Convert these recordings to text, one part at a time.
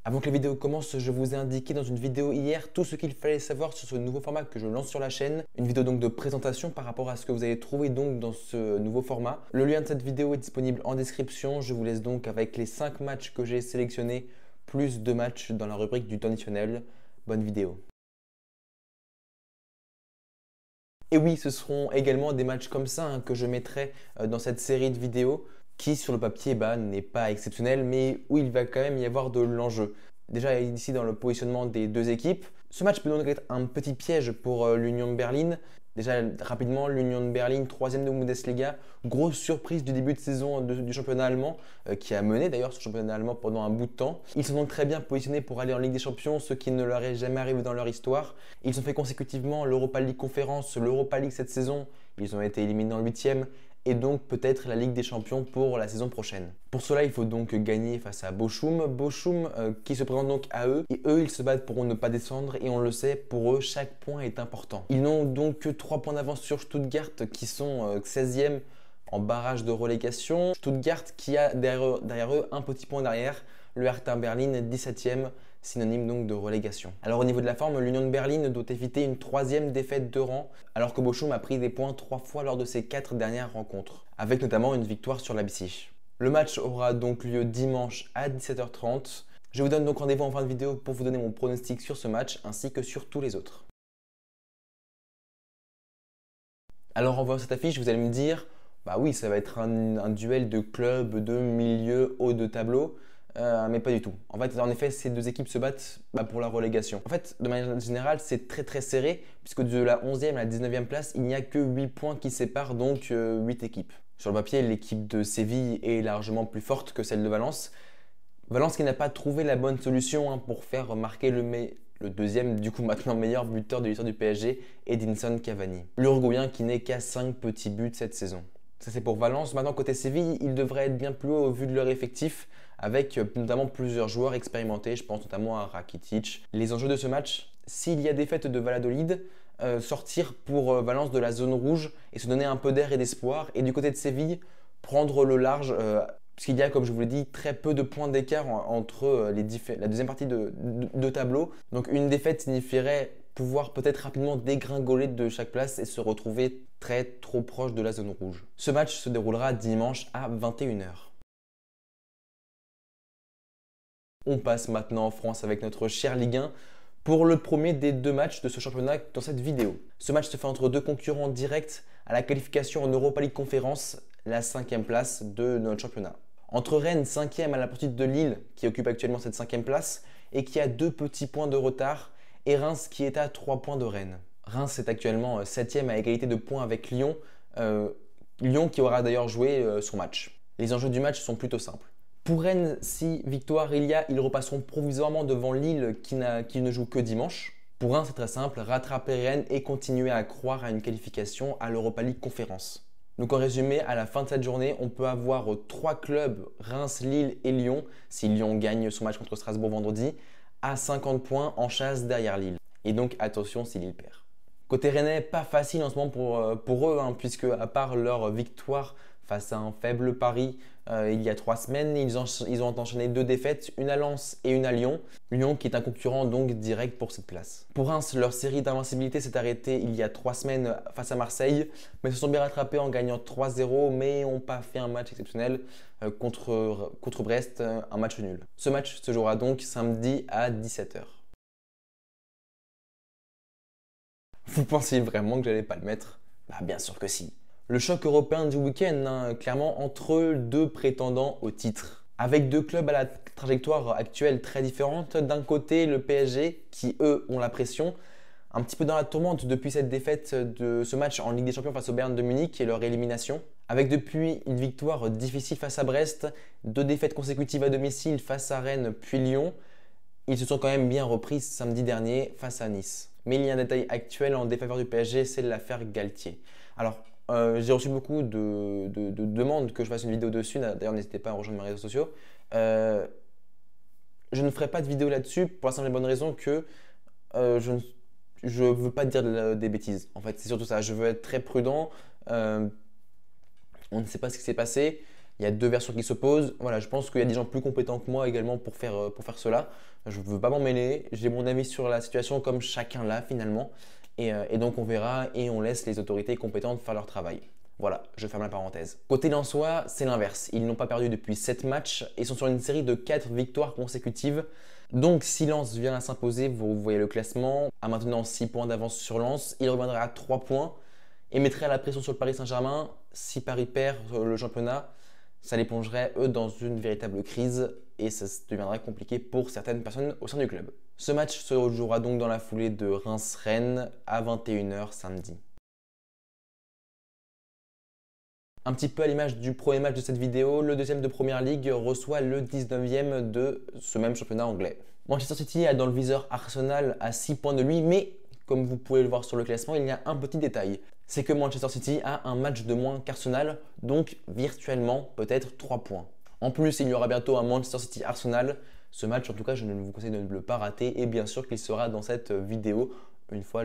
Avant que la vidéo commence, je vous ai indiqué dans une vidéo hier tout ce qu'il fallait savoir sur ce nouveau format que je lance sur la chaîne. Une vidéo donc de présentation par rapport à ce que vous allez trouver donc dans ce nouveau format. Le lien de cette vidéo est disponible en description. Je vous laisse donc avec les 5 matchs que j'ai sélectionnés, plus 2 matchs dans la rubrique du temps additionnel. Bonne vidéo. Et oui, ce seront également des matchs comme ça que je mettrai dans cette série de vidéos qui, sur le papier, n'est pas exceptionnel, mais où il va quand même y avoir de l'enjeu. Déjà ici dans le positionnement des deux équipes. Ce match peut donc être un petit piège pour l'Union de Berlin. Déjà rapidement, l'Union de Berlin, 3e de Bundesliga, grosse surprise du début de saison du championnat allemand, qui a mené d'ailleurs ce championnat allemand pendant un bout de temps. Ils sont donc très bien positionnés pour aller en Ligue des Champions, ce qui ne leur est jamais arrivé dans leur histoire. Ils ont fait consécutivement l'Europa League Conférence, l'Europa League cette saison. Ils ont été éliminés en 8e et donc peut-être la Ligue des Champions pour la saison prochaine. Pour cela, il faut donc gagner face à Bochum. Bochum qui se présente donc à eux, et eux ils se battent pour ne pas descendre, et on le sait, pour eux chaque point est important. Ils n'ont donc que 3 points d'avance sur Stuttgart qui sont 16e en barrage de relégation. Stuttgart qui a derrière eux un petit point derrière, le Hertha Berlin 17e, synonyme donc de relégation. Alors au niveau de la forme, l'Union de Berlin doit éviter une 3e défaite de rang, alors que Bochum a pris des points 3 fois lors de ses 4 dernières rencontres, avec notamment une victoire sur Leipzig. Le match aura donc lieu dimanche à 17h30. Je vous donne donc rendez-vous en fin de vidéo pour vous donner mon pronostic sur ce match ainsi que sur tous les autres. Alors en voyant cette affiche, vous allez me dire, bah oui, ça va être un duel de clubs, de milieu, haut de tableau. Mais pas du tout. En effet, ces deux équipes se battent pour la relégation. En fait, de manière générale, c'est très serré, puisque de la 11e à la 19e place, il n'y a que 8 points qui séparent donc 8 équipes. Sur le papier, l'équipe de Séville est largement plus forte que celle de Valence. Valence qui n'a pas trouvé la bonne solution pour faire remarquer le deuxième, du coup maintenant meilleur buteur de l'histoire du PSG, Edinson Cavani. L'Uruguayen qui n'est qu'à 5 petits buts cette saison. Ça c'est pour Valence. Maintenant côté Séville, ils devraient être bien plus haut au vu de leur effectif, avec notamment plusieurs joueurs expérimentés, je pense notamment à Rakitic. Les enjeux de ce match, s'il y a défaite de Valladolid, sortir pour Valence de la zone rouge et se donner un peu d'air et d'espoir. Et du côté de Séville, prendre le large, puisqu'il y a, comme je vous l'ai dit, très peu de points d'écart entre la deuxième partie de tableau. Donc une défaite signifierait pouvoir peut-être rapidement dégringoler de chaque place et se retrouver trop proche de la zone rouge. Ce match se déroulera dimanche à 21h. On passe maintenant en France avec notre cher Ligue 1 pour le premier des 2 matchs de ce championnat dans cette vidéo. Ce match se fait entre 2 concurrents directs à la qualification en Europa League Conférence, la 5e place de notre championnat. Entre Rennes, 5e à la poursuite de Lille, qui occupe actuellement cette 5e place et qui a 2 petits points de retard, et Reims qui est à 3 points de Rennes. Reims est actuellement 7e à égalité de points avec Lyon, Lyon qui aura d'ailleurs joué son match. Les enjeux du match sont plutôt simples. Pour Rennes, si victoire il y a, ils repasseront provisoirement devant Lille qui ne joue que dimanche. Pour Reims, c'est très simple, rattraper Rennes et continuer à croire à une qualification à l'Europa League Conférence. Donc en résumé, à la fin de cette journée, on peut avoir 3 clubs, Reims, Lille et Lyon, si Lyon gagne son match contre Strasbourg vendredi, à 50 points en chasse derrière Lille. Et donc attention si Lille perd. Côté Rennais, pas facile en ce moment pour eux, puisque à part leur victoire face à un faible Paris il y a 3 semaines, ils ont enchaîné 2 défaites, une à Lens et une à Lyon. Lyon qui est un concurrent donc direct pour cette place. Pour Reims, leur série d'invincibilité s'est arrêtée il y a 3 semaines face à Marseille, mais se sont bien rattrapés en gagnant 3-0, mais n'ont pas fait un match exceptionnel contre Brest, un match nul. Ce match se jouera donc samedi à 17h. Vous pensiez vraiment que j'allais pas le mettre? Bien sûr que si. Le choc européen du week-end, clairement entre 2 prétendants au titre. Avec 2 clubs à la trajectoire actuelle très différente. D'un côté, le PSG qui, eux, ont la pression, un petit peu dans la tourmente depuis cette défaite de ce match en Ligue des Champions face au Bayern de Munich et leur élimination. Avec depuis une victoire difficile face à Brest, 2 défaites consécutives à domicile face à Rennes puis Lyon. Ils se sont quand même bien repris samedi dernier face à Nice. Mais il y a un détail actuel en défaveur du PSG, c'est l'affaire Galtier. Alors, j'ai reçu beaucoup de demandes que je fasse une vidéo dessus. D'ailleurs, n'hésitez pas à rejoindre mes réseaux sociaux. Je ne ferai pas de vidéo là-dessus pour la simple et bonne raison que je ne veux pas dire des bêtises. En fait, c'est surtout ça. Je veux être très prudent. On ne sait pas ce qui s'est passé. Il y a deux versions qui s'opposent. Voilà, je pense qu'il y a des gens plus compétents que moi également pour faire cela. Je ne veux pas m'en mêler. J'ai mon avis sur la situation comme chacun l'a finalement. Et donc on verra et on laisse les autorités compétentes faire leur travail. Voilà, je ferme la parenthèse. Côté Lensois, c'est l'inverse. Ils n'ont pas perdu depuis 7 matchs et sont sur une série de 4 victoires consécutives. Donc si Lens vient à s'imposer, vous voyez le classement, à maintenant 6 points d'avance sur Lens, il reviendrait à 3 points et mettrait la pression sur le Paris Saint-Germain. Si Paris perd le championnat, ça les plongerait eux dans une véritable crise et ça deviendrait compliqué pour certaines personnes au sein du club. Ce match se jouera donc dans la foulée de Reims-Rennes à 21 h samedi. Un petit peu à l'image du premier match de cette vidéo, le deuxième de Première Ligue reçoit le 19e de ce même championnat anglais. Manchester City a dans le viseur Arsenal à 6 points de lui, mais comme vous pouvez le voir sur le classement, il y a un petit détail. C'est que Manchester City a un match de moins qu'Arsenal, donc virtuellement peut-être 3 points. En plus, il y aura bientôt un Manchester City-Arsenal. Ce match, en tout cas, je ne vous conseille de ne le pas rater et bien sûr qu'il sera dans cette vidéo une fois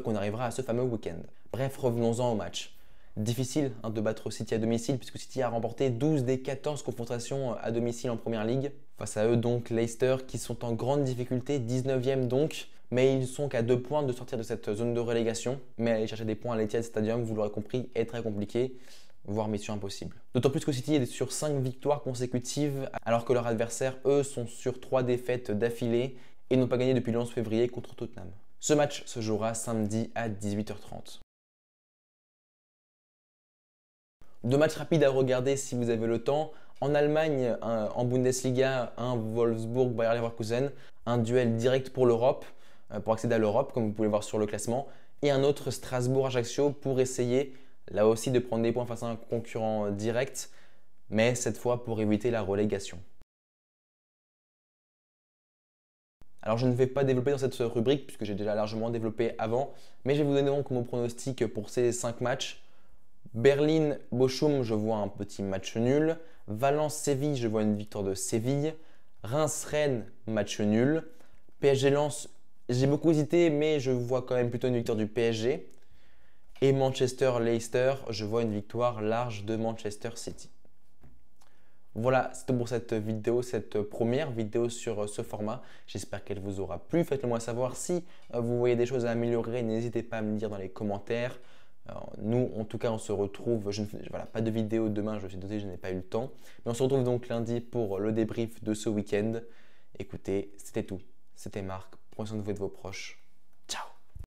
qu'on arrivera à ce fameux week-end. Bref, revenons-en au match. Difficile de battre City à domicile puisque City a remporté 12 des 14 confrontations à domicile en Première Ligue. Face à eux donc Leicester qui sont en grande difficulté, 19e donc, mais ils sont qu'à 2 points de sortir de cette zone de relégation. Mais aller chercher des points à l'Etihad Stadium, vous l'aurez compris, est très compliqué, voire mission impossible. D'autant plus que City est sur 5 victoires consécutives alors que leurs adversaires, eux, sont sur 3 défaites d'affilée et n'ont pas gagné depuis le 11 février contre Tottenham. Ce match se jouera samedi à 18 h 30. Deux matchs rapides à regarder si vous avez le temps. En Allemagne, en Bundesliga, un Wolfsburg-Bayer Leverkusen, un duel direct pour l'Europe, pour accéder à l'Europe, comme vous pouvez le voir sur le classement, et un autre Strasbourg-Ajaccio pour essayer, là aussi, de prendre des points face à un concurrent direct, mais cette fois pour éviter la relégation. Alors je ne vais pas développer dans cette rubrique, puisque j'ai déjà largement développé avant, mais je vais vous donner donc mon pronostic pour ces 5 matchs. Berlin-Bochum, je vois un petit match nul. Valence-Séville, je vois une victoire de Séville. Reims-Rennes, match nul. PSG-Lens, j'ai beaucoup hésité, mais je vois quand même plutôt une victoire du PSG. Et Manchester-Leicester, je vois une victoire large de Manchester City. Voilà, c'est tout pour cette vidéo, cette première vidéo sur ce format. J'espère qu'elle vous aura plu. Faites-le moi savoir si vous voyez des choses à améliorer. N'hésitez pas à me le dire dans les commentaires. Alors, nous, en tout cas, on se retrouve, voilà, pas de vidéo demain, je suis désolé, je n'ai pas eu le temps. Mais on se retrouve donc lundi pour le débrief de ce week-end. Écoutez, c'était tout. C'était Marc. Prenez soin de vous et de vos proches.